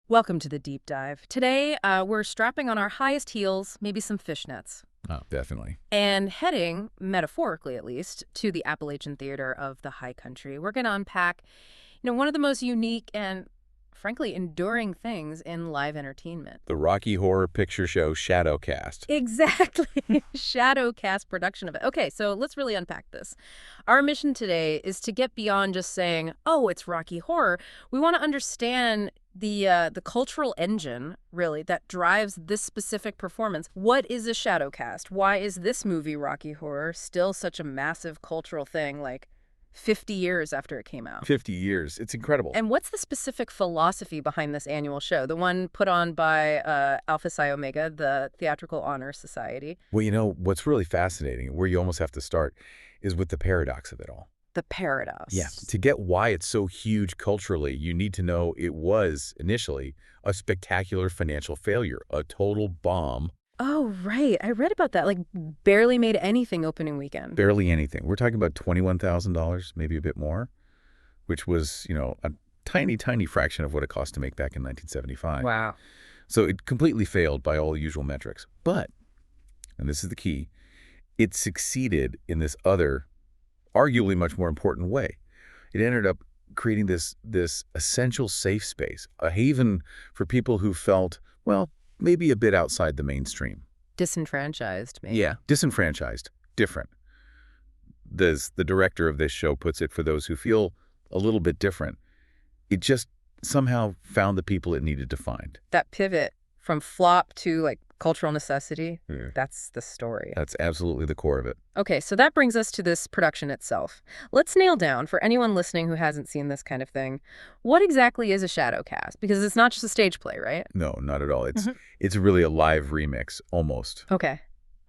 Welcome to the deep dive. Today, we're strapping on our highest heels, maybe some fishnets, Oh, definitely. and heading, metaphorically at least, to the Appalachian Theater of the High Country. We're going to unpack, one of the most unique and, frankly, enduring things in live entertainment. The Rocky Horror Picture Show Shadowcast. Exactly. Shadowcast production of it. Okay, so let's really unpack this. Our mission today is to get beyond just saying, oh, it's Rocky Horror. We want to understand the cultural engine, really, that drives this specific performance. What is a Shadowcast? Why is this movie, Rocky Horror, still such a massive cultural thing, like 50 years after it came out? 50 years. It's incredible. And what's the specific philosophy behind this annual show, the one put on by Alpha Psi Omega, the Theatrical Honor Society? Well, what's really fascinating, where you almost have to start, is with the paradox of it all. The paradox. Yeah. To get why it's so huge culturally, you need to know it was, initially, a spectacular financial failure, a total bomb. Oh, right. I read about that. Like, barely made anything opening weekend. Barely anything. We're talking about $21,000, maybe a bit more, which was, a tiny, tiny fraction of what it cost to make back in 1975. Wow. So it completely failed by all the usual metrics. But, and this is the key, it succeeded in this other, arguably much more important way. It ended up creating this essential safe space, a haven for people who felt, well, maybe a bit outside the mainstream. Disenfranchised, maybe. Yeah, disenfranchised, different. As the director of this show puts it, for those who feel a little bit different, it just somehow found the people it needed to find. That pivot from flop to, like, cultural necessity, Yeah. that's the story. That's absolutely the core of it. Okay, so that brings us to this production itself. Let's nail down, for anyone listening who hasn't seen this kind of thing, what exactly is a Shadowcast? Because it's not just a stage play, right? No, not at all. It's really a live remix, almost. Okay.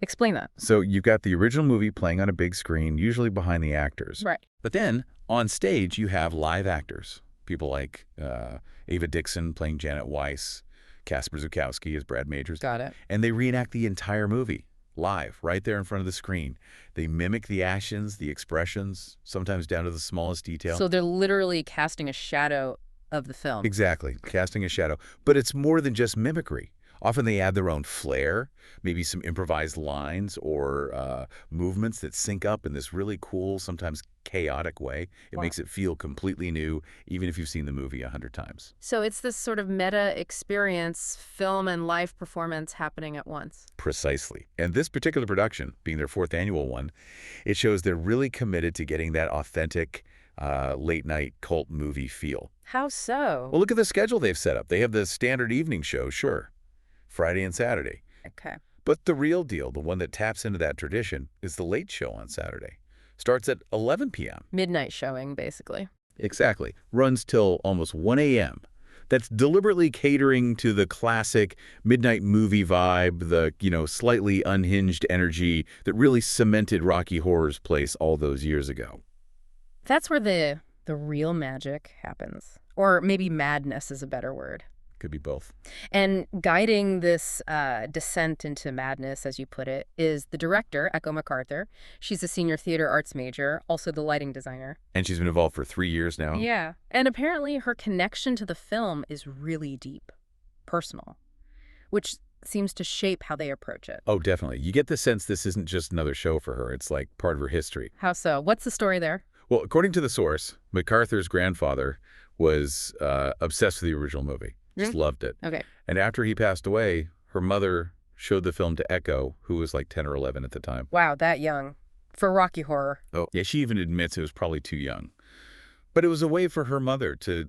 Explain that. So you've got the original movie playing on a big screen, usually behind the actors. Right. But then, on stage, you have live actors. People like Ava Dixon playing Janet Weiss, Casper Zukowski as Brad Majors. Got it. And they reenact the entire movie, live, right there in front of the screen. They mimic the actions, the expressions, sometimes down to the smallest detail. So they're literally casting a shadow of the film. Exactly, casting a shadow. But it's more than just mimicry. Often they add their own flair, maybe some improvised lines or movements that sync up in this really cool, sometimes chaotic way. It makes it feel completely new, even if you've seen the movie 100 times. So it's this sort of meta experience, film and live performance happening at once. Precisely. And this particular production, being their 4th annual one, it shows they're really committed to getting that authentic late-night cult movie feel. How so? Well, look at the schedule they've set up. They have the standard evening show, sure, Friday and Saturday. Okay. But the real deal, the one that taps into that tradition, is the late show on Saturday. Starts at 11 p.m. Midnight showing, basically. Exactly. Runs till almost 1 a.m. That's deliberately catering to the classic midnight movie vibe, the, slightly unhinged energy that really cemented Rocky Horror's place all those years ago. That's where the real magic happens. Or maybe madness is a better word. Could be both. And guiding this descent into madness, as you put it, is the director, Echo Mcarthur. She's a senior theater arts major, also the lighting designer. And she's been involved for 3 years now. Yeah. And apparently her connection to the film is really deep, personal, which seems to shape how they approach it. Oh, definitely. You get the sense this isn't just another show for her. It's like part of her history. How so? What's the story there? Well, according to the source, MacArthur's grandfather was obsessed with the original movie. Just loved it. Okay. And after he passed away, her mother showed the film to Echo, who was like 10 or 11 at the time. Wow, that young. For Rocky Horror. Oh, yeah, she even admits it was probably too young. But it was a way for her mother to,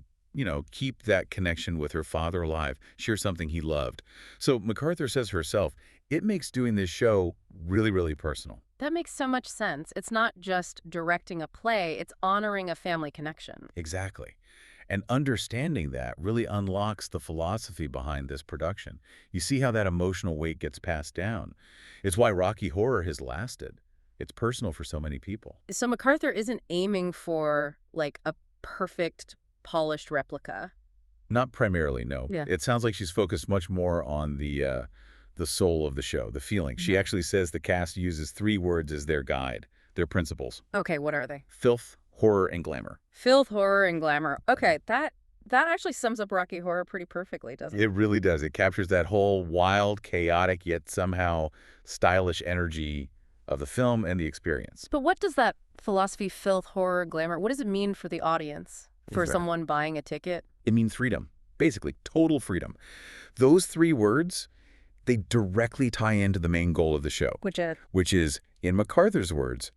keep that connection with her father alive, share something he loved. So MacArthur says herself, it makes doing this show really, really personal. That makes so much sense. It's not just directing a play, it's honoring a family connection. Exactly. And understanding that really unlocks the philosophy behind this production. You see how that emotional weight gets passed down. It's why Rocky Horror has lasted. It's personal for so many people. So MacArthur isn't aiming for, like, a perfect, polished replica. Not primarily, no. Yeah. It sounds like she's focused much more on the soul of the show, the feeling. She actually says the cast uses 3 words as their guide, their principles. Okay, what are they? Filth, horror, and glamour. Filth, horror, and glamour. Okay, that That actually sums up Rocky Horror pretty perfectly, doesn't It it? really does. It captures that whole wild, chaotic, yet somehow stylish energy of the film and the experience. But what does that philosophy, filth, horror, glamour, what does it mean for the audience, for Right. someone buying a ticket? It means freedom, basically, total freedom. Those three words, they directly tie into the main goal of the show, Which, which is, in MacArthur's words,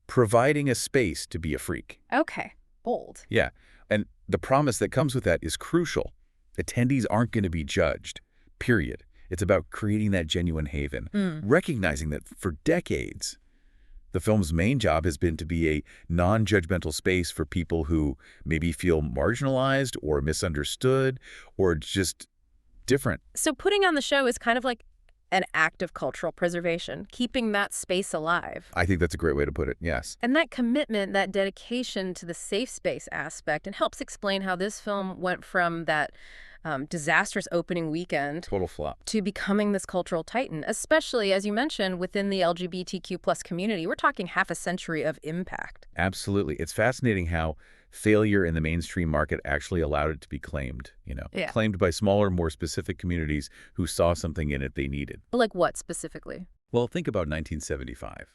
providing a space to be a freak. okay, bold. Yeah, and the promise that comes with that is crucial. Attendees aren't going to be judged, period. It's about creating that genuine haven, recognizing that for decades, the film's main job has been to be a non-judgmental space for people who maybe feel marginalized or misunderstood or just different. So putting on the show is kind of like an act of cultural preservation, keeping that space alive. I think that's a great way to put it, yes. And that commitment, that dedication to the safe space aspect, and helps explain how this film went from that disastrous opening weekend Total flop. to becoming this cultural titan, especially, as you mentioned, within the LGBTQ plus community. We're talking half a century of impact. Absolutely. It's fascinating how failure in the mainstream market actually allowed it to be claimed, Yeah. claimed by smaller, more specific communities who saw something in it they needed. Like what specifically? Well, think about 1975.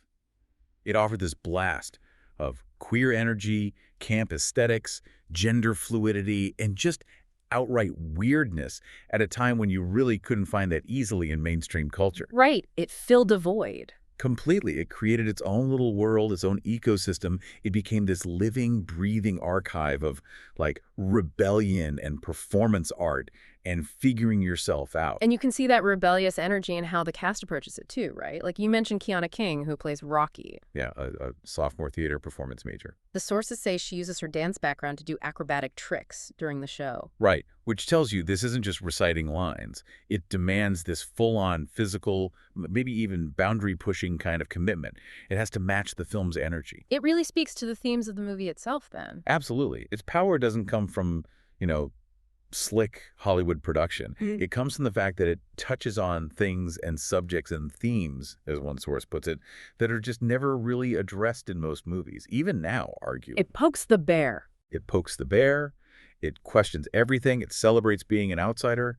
It offered this blast of queer energy, camp aesthetics, gender fluidity, and just outright weirdness at a time when you really couldn't find that easily in mainstream culture. Right. It filled a void. Completely. It created its own little world, its own ecosystem. It became this living, breathing archive of like rebellion and performance art and figuring yourself out. And you can see that rebellious energy in how the cast approaches it too, right? Like you mentioned Kiana King, who plays Rocky. Yeah, a sophomore theater performance major. The sources say she uses her dance background to do acrobatic tricks during the show. Right, which tells you this isn't just reciting lines. It demands this full-on physical, maybe even boundary-pushing kind of commitment. It has to match the film's energy. It really speaks to the themes of the movie itself, then. Absolutely. Its power doesn't come from, slick Hollywood production. It comes from the fact that it touches on things and subjects and themes, as one source puts it, that are just never really addressed in most movies, even now, arguably. It pokes the bear. It pokes the bear, it questions everything, it celebrates being an outsider,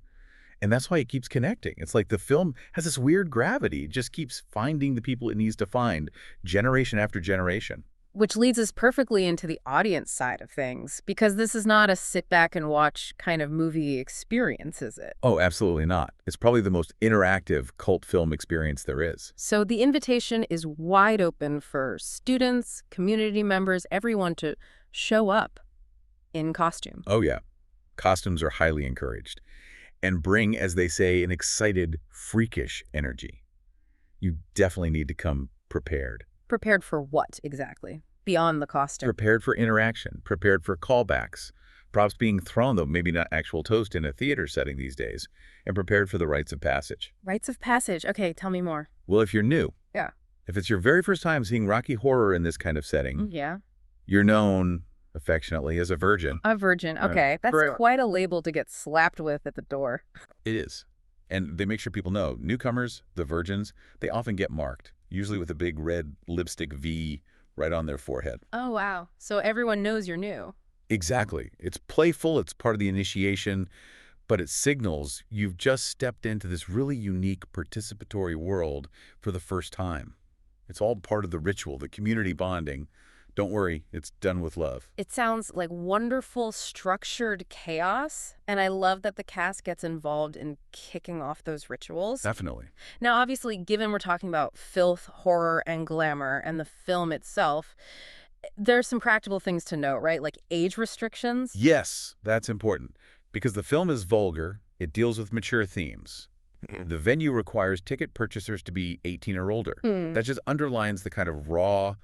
and that's why it keeps connecting. It's like the film has this weird gravity. It just keeps finding the people it needs to find, generation after generation. Which leads us perfectly into the audience side of things, because this is not a sit back and watch kind of movie experience, is it? Oh, absolutely not. It's probably the most interactive cult film experience there is. So the invitation is wide open for students, community members, everyone to show up in costume. Oh, yeah. Costumes are highly encouraged and bring, as they say, an excited, freakish energy. You definitely need to come prepared. Prepared for what exactly? Beyond the costume. Prepared for interaction, prepared for callbacks, props being thrown, though maybe not actual toast in a theater setting these days, and prepared for the rites of passage. Rites of passage. Okay, tell me more. Well, if you're new, Yeah. if it's your very first time seeing Rocky Horror in this kind of setting, Yeah. you're known affectionately as a virgin. A virgin. Okay, that's Right. quite a label to get slapped with at the door. It is. And they make sure people know, newcomers, the virgins, they often get marked, usually with a big red lipstick V right on their forehead. Oh, wow. So everyone knows you're new. Exactly. It's playful, it's part of the initiation, but it signals you've just stepped into this really unique participatory world for the first time. It's all part of the ritual, the community bonding. Don't worry, it's done with love. It sounds like wonderful, structured chaos, and I love that the cast gets involved in kicking off those rituals. Definitely. Now, obviously, given we're talking about filth, horror, and glamour, and the film itself, there's some practical things to note, right? Like age restrictions. Yes, that's important. Because the film is vulgar, it deals with mature themes. The venue requires ticket purchasers to be 18 or older. That just underlines the kind of raw,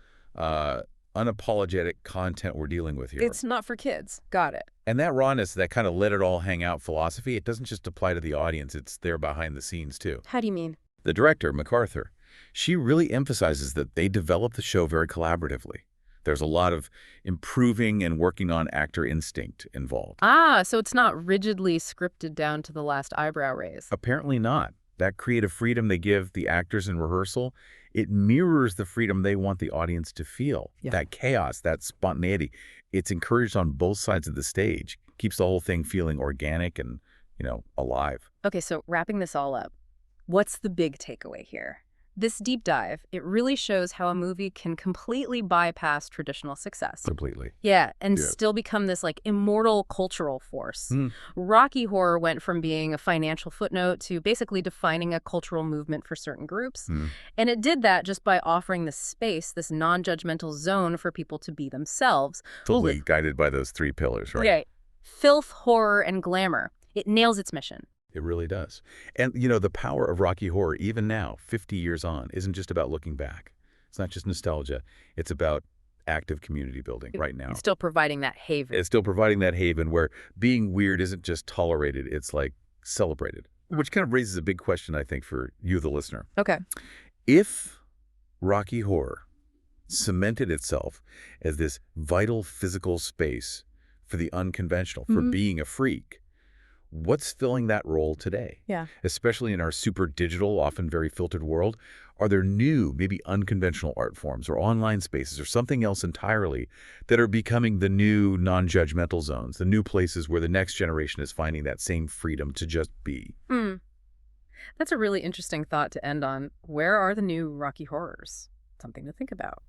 unapologetic content we're dealing with here. It's not for kids. Got it. And that rawness, that kind of let it all hang out philosophy, it doesn't just apply to the audience, it's there behind the scenes too. How do you mean? The director, MacArthur, she really emphasizes that they develop the show very collaboratively. There's a lot of improving and working on actor instinct involved. Ah, so it's not rigidly scripted down to the last eyebrow raise. Apparently not. That creative freedom they give the actors in rehearsal, it mirrors the freedom they want the audience to feel. Yeah. That chaos, that spontaneity, it's encouraged on both sides of the stage. Keeps the whole thing feeling organic and, alive. Okay, so wrapping this all up, what's the big takeaway here? This deep dive, it really shows how a movie can completely bypass traditional success. Completely. Yeah, and Yeah. still become this like immortal cultural force. Hmm. Rocky Horror went from being a financial footnote to basically defining a cultural movement for certain groups. Hmm. And it did that just by offering this space, this non-judgmental zone for people to be themselves. Totally guided by those three pillars, right? Okay. Filth, horror, and glamour. It nails its mission. It really does. And, the power of Rocky Horror, even now, 50 years on, isn't just about looking back. It's not just nostalgia. It's about active community building right now. It's still providing that haven. It's still providing that haven where being weird isn't just tolerated, it's like celebrated. Which kind of raises a big question, I think, for you, the listener. Okay. If Rocky Horror cemented itself as this vital physical space for the unconventional, for being a freak, what's filling that role today? Yeah. Especially in our super digital, often very filtered world, are there new, maybe unconventional art forms or online spaces or something else entirely that are becoming the new non-judgmental zones, the new places where the next generation is finding that same freedom to just be? That's a really interesting thought to end on. Where are the new Rocky Horrors? Something to think about.